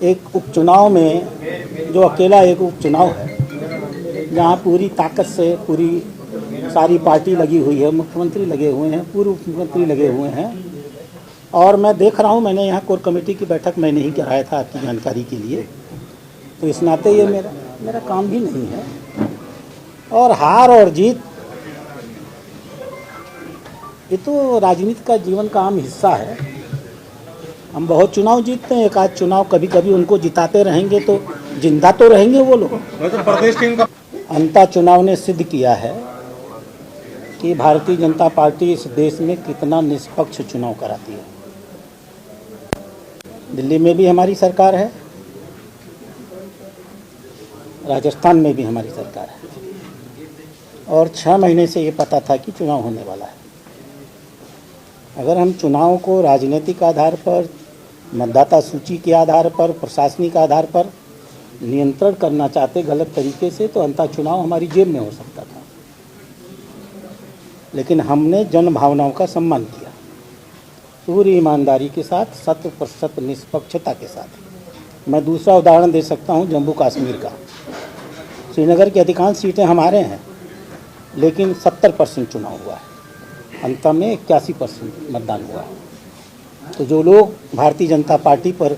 एक उपचुनाव में जो अकेला एक उपचुनाव है, जहाँ पूरी ताकत से पूरी सारी पार्टी लगी हुई है, मुख्यमंत्री लगे हुए हैं, पूर्व मुख्यमंत्री लगे हुए हैं, और मैं देख रहा हूँ, मैंने यहाँ कोर कमेटी की बैठक मैंने ही कराया था आपकी जानकारी के लिए, तो इस नाते ये मेरा काम भी नहीं है। और हार और जीत ये तो राजनीति का जीवन का आम हिस्सा है। हम बहुत चुनाव जीतते हैं, एक आध चुनाव कभी कभी उनको जिताते रहेंगे तो जिंदा तो रहेंगे वो लोग। प्रदेश टीम का अंता चुनाव ने सिद्ध किया है कि भारतीय जनता पार्टी इस देश में कितना निष्पक्ष चुनाव कराती है। दिल्ली में भी हमारी सरकार है, राजस्थान में भी हमारी सरकार है, और 6 महीने से ये पता था कि चुनाव होने वाला है। अगर हम चुनाव को राजनीतिक आधार पर, मतदाता सूची के आधार पर, प्रशासनिक आधार पर नियंत्रण करना चाहते गलत तरीके से, तो अंतः चुनाव हमारी जेब में हो सकता था। लेकिन हमने जन भावनाओं का सम्मान किया, पूरी ईमानदारी के साथ, 100% निष्पक्षता के साथ। मैं दूसरा उदाहरण दे सकता हूं जम्मू कश्मीर का। श्रीनगर की अधिकांश सीटें हमारे हैं, लेकिन 70% चुनाव हुआ है, अंत में 81% मतदान हुआ है। तो जो लोग भारतीय जनता पार्टी पर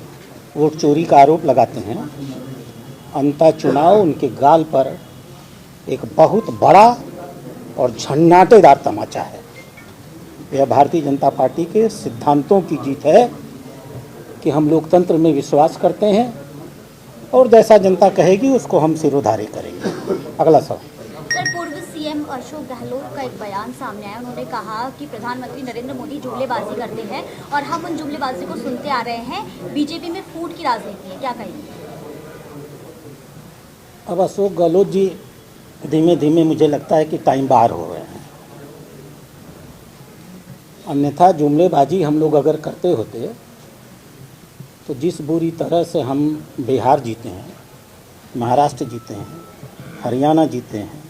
वोट चोरी का आरोप लगाते हैं, अंता चुनाव उनके गाल पर एक बहुत बड़ा और झन्नाटेदार तमाचा है। यह भारतीय जनता पार्टी के सिद्धांतों की जीत है कि हम लोकतंत्र में विश्वास करते हैं, और जैसा जनता कहेगी उसको हम सिरोधार्य करेंगे। अगला सवाल। सर, पूर्व सीएम अशोक गहलोत का एक बयान सामने आया। उन्होंने कहा कि प्रधानमंत्री नरेंद्र मोदी जुमलेबाजी करते हैं और हम उन जुमलेबाजी को सुनते आ रहे हैं। बीजेपी में फूट की राजनीति है, क्या कहेंगे? अब अशोक गहलोत जी धीमे धीमे मुझे लगता है कि टाइम बाहर हो रहे हैं। अन्यथा जुमलेबाजी हम लोग अगर करते होते तो जिस बुरी तरह से हम बिहार जीते हैं, महाराष्ट्र जीते हैं, हरियाणा जीते हैं,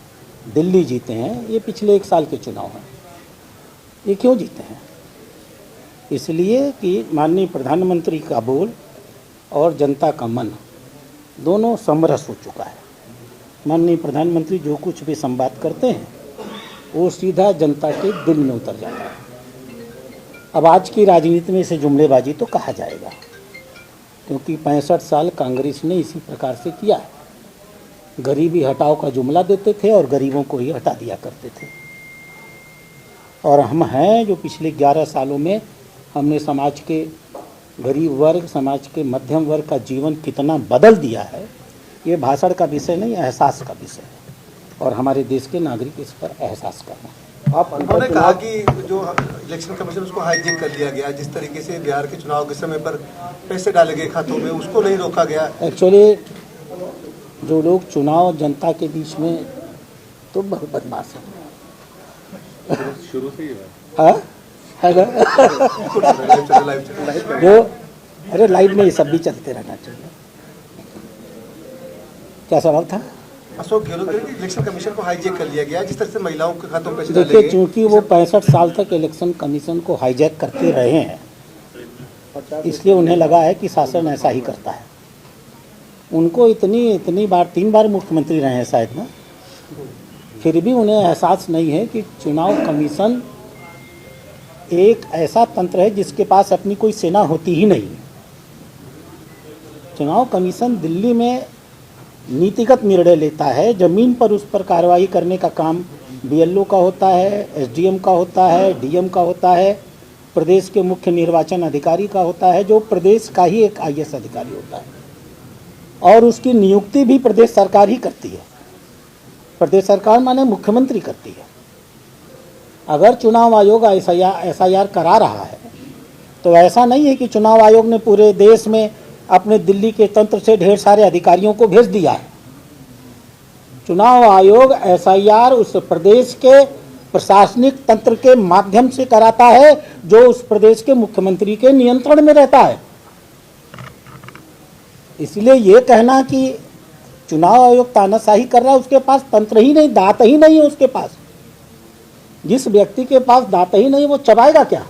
दिल्ली जीते हैं, ये पिछले 1 साल के चुनाव हैं। ये क्यों जीते हैं? इसलिए कि माननीय प्रधानमंत्री का बोल और जनता का मन दोनों समरस हो चुका है। माननीय प्रधानमंत्री जो कुछ भी संवाद करते हैं वो सीधा जनता के दिल में उतर जाता है। अब आज की राजनीति में इसे जुमलेबाजी तो कहा जाएगा, क्योंकि 65 साल कांग्रेस ने इसी प्रकार से किया है। गरीबी हटाओ का जुमला देते थे और गरीबों को ही हटा दिया करते थे। और हम हैं जो पिछले 11 सालों में हमने समाज के गरीब वर्ग, समाज के मध्यम वर्ग का जीवन कितना बदल दिया है, ये भाषण का विषय नहीं, एहसास का विषय है, और हमारे देश के नागरिक इस पर एहसास करना है। उन्होंने कहा कि जो इलेक्शन कमीशन उसको हाईजैक कर लिया गया, जिस तरीके से बिहार के चुनाव के समय पर पैसे डाले गए खातों में, उसको नहीं रोका गया। एक्चुअली जो लोग चुनाव जनता के बीच में, तो बहुत बदमाश है शुरू से ही हाँ है जो, अरे लाइव में ये सब भी चलते रहना चाहिए। क्या सवाल था? अशोक गहलोत ने इलेक्शन कमीशन को हाईजैक कर लिया गया, जिस तरह से महिलाओं के खातों में पैसे डाले गए। देखिए, चूंकि वो 65 साल तक इलेक्शन कमीशन को हाईजैक करते रहे हैं, इसलिए उन्हें लगा है कि शासन ऐसा ही करता है। उनको इतनी बार 3 बार मुख्यमंत्री रहे हैं शायद ना, फिर भी उन्हें एहसास नहीं है कि चुनाव कमीशन एक ऐसा तंत्र है जिसके पास अपनी कोई सेना होती ही नहीं। चुनाव कमीशन दिल्ली में नीतिगत निर्णय लेता है, जमीन पर उस पर कार्रवाई करने का काम बीएलओ का होता है, एसडीएम का होता है, डीएम का होता है, प्रदेश के मुख्य निर्वाचन अधिकारी का होता है, जो प्रदेश का ही एक आईएएस अधिकारी होता है, और उसकी नियुक्ति भी प्रदेश सरकार ही करती है। प्रदेश सरकार माने मुख्यमंत्री करती है। अगर चुनाव आयोग एसआईआर करा रहा है तो ऐसा नहीं है कि चुनाव आयोग ने पूरे देश में अपने दिल्ली के तंत्र से ढेर सारे अधिकारियों को भेज दिया है। चुनाव आयोग एसआईआर उस प्रदेश के प्रशासनिक तंत्र के माध्यम से कराता है जो उस प्रदेश के मुख्यमंत्री के नियंत्रण में रहता है। इसलिए ये कहना कि चुनाव आयोग तानाशाही कर रहा है, उसके पास तंत्र ही नहीं, दांत ही नहीं है उसके पास। जिस व्यक्ति के पास दांत ही नहीं वो चबाएगा क्या?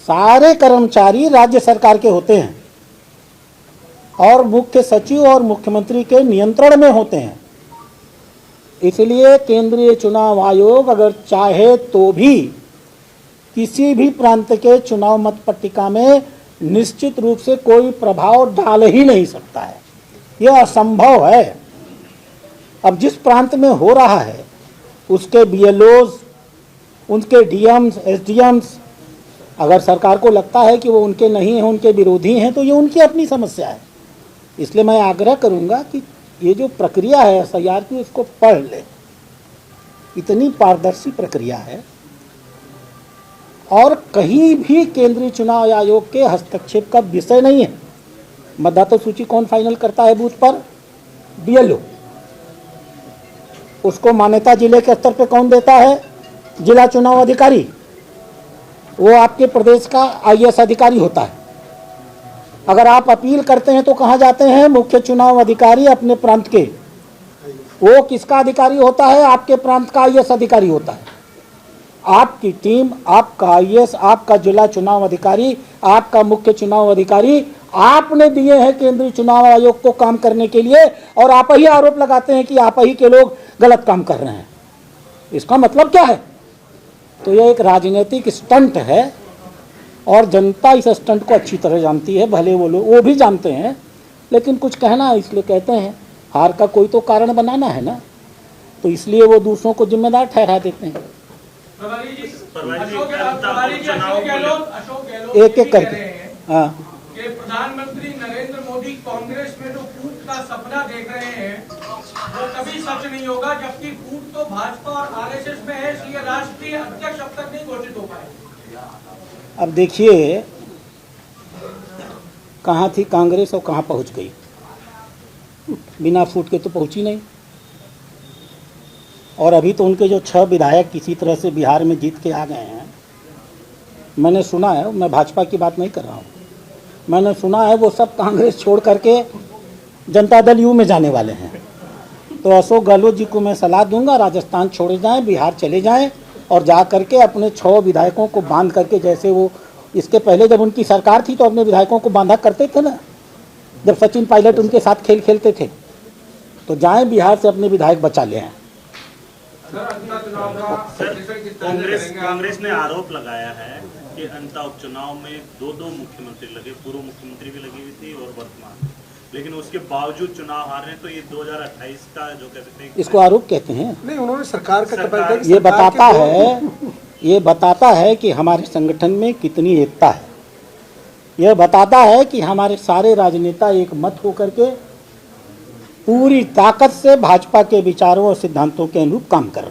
सारे कर्मचारी राज्य सरकार के होते हैं, और मुख्य सचिव और मुख्यमंत्री के नियंत्रण में होते हैं। इसलिए केंद्रीय चुनाव आयोग अगर चाहे तो भी किसी भी प्रांत के चुनाव मत पट्टिका में निश्चित रूप से कोई प्रभाव डाल ही नहीं सकता है, यह असंभव है। अब जिस प्रांत में हो रहा है उसके बीएलओज, उनके डीएम्स, एसडीएम्स, अगर सरकार को लगता है कि वो उनके नहीं हैं, उनके विरोधी हैं, तो ये उनकी अपनी समस्या है। इसलिए मैं आग्रह करूंगा कि ये जो प्रक्रिया है एसआईआर की, उसको पढ़ ले। इतनी पारदर्शी प्रक्रिया है और कहीं भी केंद्रीय चुनाव आयोग के हस्तक्षेप का विषय नहीं है। मतदाता सूची कौन फाइनल करता है बूथ पर? बीएलओ। उसको मान्यता जिले के स्तर पे कौन देता है? जिला चुनाव अधिकारी। वो आपके प्रदेश का आईएएस अधिकारी होता है। अगर आप अपील करते हैं तो कहाँ जाते हैं? मुख्य चुनाव अधिकारी अपने प्रांत के। वो किसका अधिकारी होता है? आपके प्रांत का आईएएस अधिकारी होता है। आपकी टीम, आपका आईएएस, आपका जिला चुनाव अधिकारी, आपका मुख्य चुनाव अधिकारी आपने दिए हैं केंद्रीय चुनाव आयोग को काम करने के लिए, और आप ही आरोप लगाते हैं कि आप ही के लोग गलत काम कर रहे हैं। इसका मतलब क्या है? तो यह एक राजनीतिक स्टंट है और जनता इस स्टंट को अच्छी तरह जानती है। भले वो लोग वो भी जानते हैं, लेकिन कुछ कहना है इसलिए कहते हैं। हार का कोई तो कारण बनाना है ना, तो इसलिए वो दूसरों को जिम्मेदार ठहरा देते हैं। एक एक करके। हाँ, कि प्रधानमंत्री नरेंद्र मोदी कांग्रेस में जो फूट का सपना देख रहे हैं वो कभी सच नहीं होगा, जबकि फूट तो भाजपा और आरएसएस में है, इसलिए राष्ट्रीय अध्यक्ष अब तक नहीं घोषित हो पाए। अब देखिए कहाँ थी कांग्रेस और कहाँ पहुंच गई। बिना फूट के तो पहुंची नहीं। और अभी तो उनके जो 6 विधायक किसी तरह से बिहार में जीत के आ गए हैं। मैंने सुना है, मैं भाजपा की बात नहीं कर रहा हूँ, मैंने सुना है वो सब कांग्रेस छोड़ करके जनता दल यू में जाने वाले हैं। तो अशोक गहलोत जी को मैं सलाह दूंगा, राजस्थान छोड़े जाएं, बिहार चले जाएं और जा करके अपने 6 विधायकों को बांध करके, जैसे वो इसके पहले जब उनकी सरकार थी तो अपने विधायकों को बांधा करते थे ना, जब सचिन पायलट उनके साथ खेल खेलते थे। तो जाएं बिहार से अपने विधायक बचा ले आए। कांग्रेस ने आरोप लगाया है कि अंता उपचुनाव में 2 मुख्यमंत्री लगे, पूर्व मुख्यमंत्री भी लगी हुई थी और वर्तमान, लेकिन उसके बावजूद चुनाव हार रहे। तो ये 2028 का जो कह सकते हैं, इसको आरोप कहते हैं। नहीं, उन्होंने सरकार का ये बताता है कि हमारे संगठन में कितनी एकता है। यह बताता है कि हमारे सारे राजनेता एक मत होकर के पूरी ताकत से भाजपा के विचारों और सिद्धांतों के अनुरूप काम कर रहे हैं।